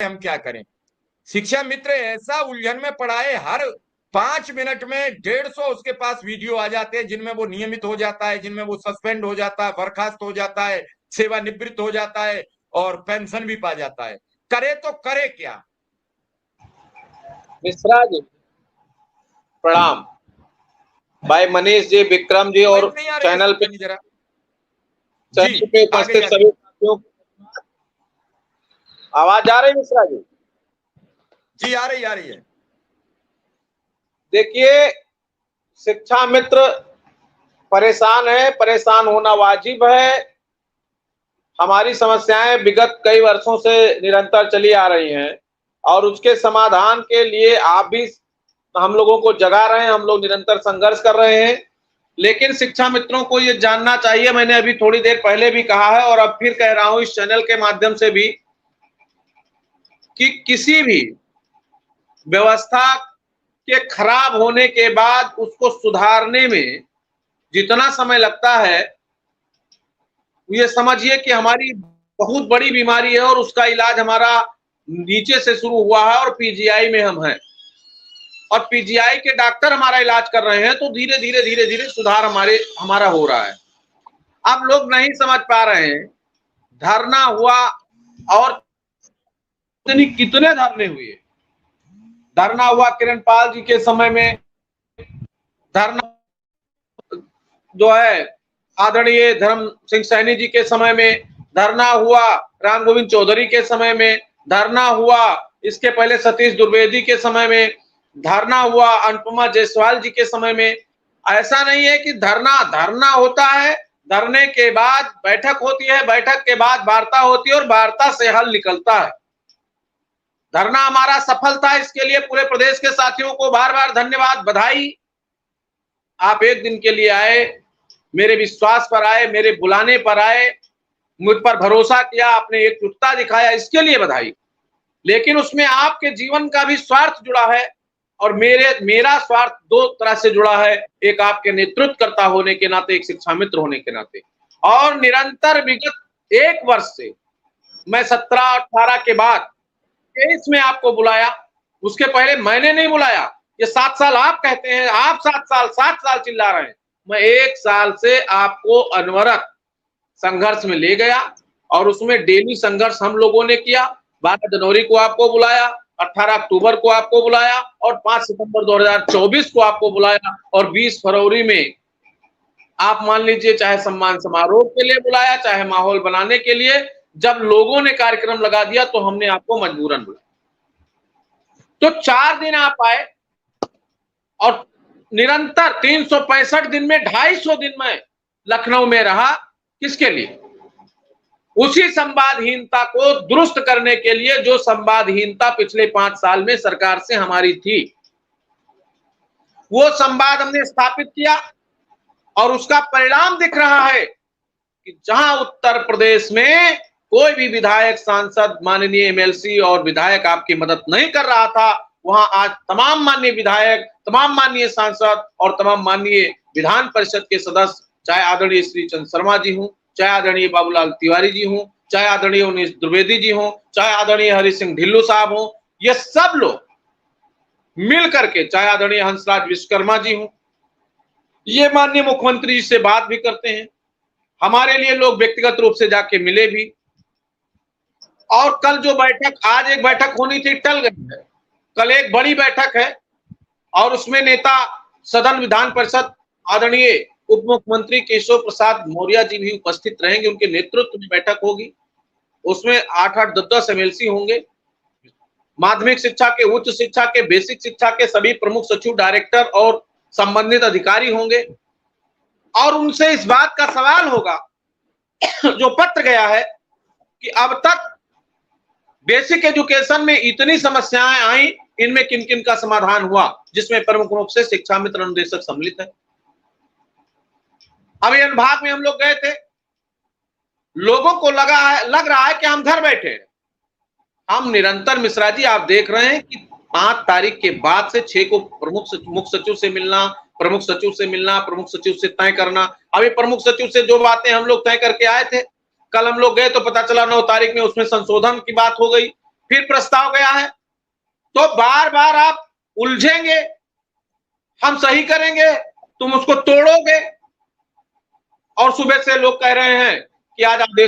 हम क्या करें। शिक्षा मित्र ऐसा उलझन में पड़ा है, हर 5 मिनट में 150 उसके पास वीडियो आ जाते हैं जिनमें वो नियमित हो जाता है, जिनमें वो सस्पेंड हो जाता है, बर्खास्त हो जाता है, सेवानिवृत्त हो जाता है और पेंशन भी पा जाता है। करे तो करे क्या। मिश्रा जी प्रणाम। भाई मनीष जी, विक्रम जी और नहीं आ रही चैनल पे जरा जी पे आगे उपस्थित सभी साथियों को आवाज आ रही मिश्रा जी? जी आ रही है। देखिए, शिक्षा मित्र परेशान है, परेशान होना वाजिब है। हमारी समस्याएं विगत कई वर्षों से निरंतर चली आ रही हैं और उसके समाधान के लिए आप भी हम लोगों को जगा रहे हैं, हम लोग निरंतर संघर्ष कर रहे हैं। लेकिन शिक्षा मित्रों को ये जानना चाहिए, मैंने अभी थोड़ी देर पहले भी कहा है और अब फिर कह रहा हूं इस चैनल के माध्यम से भी, कि किसी भी व्यवस्था के खराब होने के बाद उसको सुधारने में जितना समय लगता है, ये समझिए कि हमारी बहुत बड़ी बीमारी है और उसका इलाज हमारा नीचे से शुरू हुआ है और पीजीआई में हम हैं और पीजीआई के डॉक्टर हमारा इलाज कर रहे हैं, तो धीरे धीरे सुधार हमारा हो रहा है। अब लोग नहीं समझ पा रहे हैं, धरना हुआ और कितने धरने हुए। धरना हुआ किरणपाल जी के समय में, धरना जो है आदरणीय धर्म सिंह सैनी जी के समय में, धरना हुआ राम गोविंद चौधरी के समय में, धरना हुआ इसके पहले सतीश द्विवेदी के समय में, धरना हुआ अनुपमा जायसवाल जी के समय में। ऐसा नहीं है कि धरना होता है, धरने के बाद बैठक होती है, बैठक के बाद वार्ता होती है और वार्ता से हल निकलता है। धरना हमारा सफल था, इसके लिए पूरे प्रदेश के साथियों को बार बार धन्यवाद, बधाई। आप एक दिन के लिए आए, मेरे विश्वास पर आए, मेरे बुलाने पर आए, मुझ पर भरोसा किया, आपने एकजुटता दिखाया, इसके लिए बधाई। लेकिन उसमें आपके जीवन का भी स्वार्थ जुड़ा है और मेरा स्वार्थ दो तरह से जुड़ा है। एक आपके नेतृत्वकर्ता होने के नाते, एक शिक्षा मित्र होने के नाते। और निरंतर विगत 1 वर्ष से मैं 17-18 के बाद 23 में आपको बुलाया, उसके पहले मैंने नहीं बुलाया। ये 7 साल आप कहते हैं, आप 7 साल चिल्ला रहे हैं। मैं 1 साल से आपको अनवरत संघर्ष में ले गया और उसमें डेली संघर्ष हम लोगों ने किया। 12 जनवरी को आपको बुलाया, 18 अक्टूबर को आपको बुलाया और 5 सितंबर 2024 को आपको बुलाया और 20 फरवरी में आप मान लीजिए चाहे सम्मान समारोह के लिए बुलाया, चाहे माहौल बनाने के लिए। जब लोगों ने कार्यक्रम लगा दिया तो हमने आपको मजबूरन बुलाया। तो 4 दिन आप आए और निरंतर 365 दिन में 250 दिन में लखनऊ में रहा। किसके लिए? उसी संवादहीनता को दुरुस्त करने के लिए, जो संवादहीनता पिछले 5 साल में सरकार से हमारी थी। वो संवाद हमने स्थापित किया और उसका परिणाम दिख रहा है कि जहां उत्तर प्रदेश में कोई भी विधायक, सांसद, माननीय एमएलसी और विधायक आपकी मदद नहीं कर रहा था, वहां आज तमाम माननीय विधायक, तमाम माननीय सांसद और तमाम माननीय विधान परिषद के सदस्य, चाहे आदरणीय श्री चंद्र शर्मा जी हों, चाहे आदरणीय बाबूलाल तिवारी जी हों, चाहे आदरणीय उन्नीस द्विवेदी जी हों, चाहे आदरणीय हरि सिंह ढिल्लो साहब हों, ये सब लोग मिल करके, चाहे आदरणीय हंसराज विश्वकर्मा जी हों, ये माननीय मुख्यमंत्री जी से बात भी करते हैं। हमारे लिए लोग व्यक्तिगत रूप से जाके मिले भी। और कल जो बैठक, आज एक बैठक होनी थी, टल गई है। कल एक बड़ी बैठक है और उसमें नेता सदन विधान परिषद आदरणीय उप मुख्यमंत्री केशव प्रसाद मौर्य जी भी उपस्थित रहेंगे, उनके नेतृत्व में बैठक होगी। उसमें 8-8, 10-10 एमएलसी होंगे। माध्यमिक शिक्षा के, उच्च शिक्षा के, बेसिक शिक्षा के सभी प्रमुख सचिव, डायरेक्टर और संबंधित अधिकारी होंगे और उनसे इस बात का सवाल होगा जो पत्र गया है कि अब तक बेसिक एजुकेशन में इतनी समस्याएं आई, इनमें किन किन का समाधान हुआ, जिसमें प्रमुख रूप से शिक्षा मित्र अनुदेशक सम्मिलित है। अभी अनुभाग में हम लोग गए थे, लोगों को लग रहा है कि हम घर बैठे हैं। हम निरंतर, मिश्रा जी आप देख रहे हैं कि 5 तारीख के बाद से 6 को मुख्य सचिव से मिलना, प्रमुख सचिव से मिलना, प्रमुख सचिव से तय करना। अभी प्रमुख सचिव से जो बातें हम लोग तय करके आए थे, कल हम लोग गए तो पता चला 9 तारीख में उसमें संशोधन की बात हो गई। फिर प्रस्ताव गया है, तो बार बार आप उलझेंगे, हम सही करेंगे, तुम उसको तोड़ोगे। और सुबह से लोग कह रहे हैं कि आज आदेश